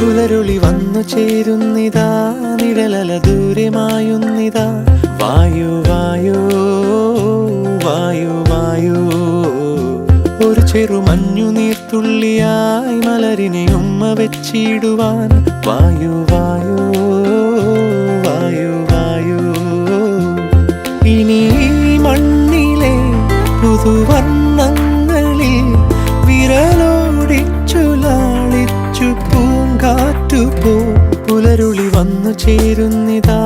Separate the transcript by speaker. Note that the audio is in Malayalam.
Speaker 1: പുലരുളി വന്നു ചേരുന്നിതാ, നിഴലല ദൂരെ മായുന്നിതാ. വായു വായു വായു വായു, ഒരു ചെറു മഞ്ഞു നീർത്തുള്ളിയായി മലരിനെ ഉമ്മ വെച്ചിടുവാൻ. വായു വായു വായു വായു, ഇനി മണ്ണിലെ പുതുവർണ്ണങ്ങളിൽ വിരലോടിച്ചു ലാളിച്ചു പൂങ്കാറ്റുപോ. പുലരുളി വന്നു ചേരുന്നിതാ,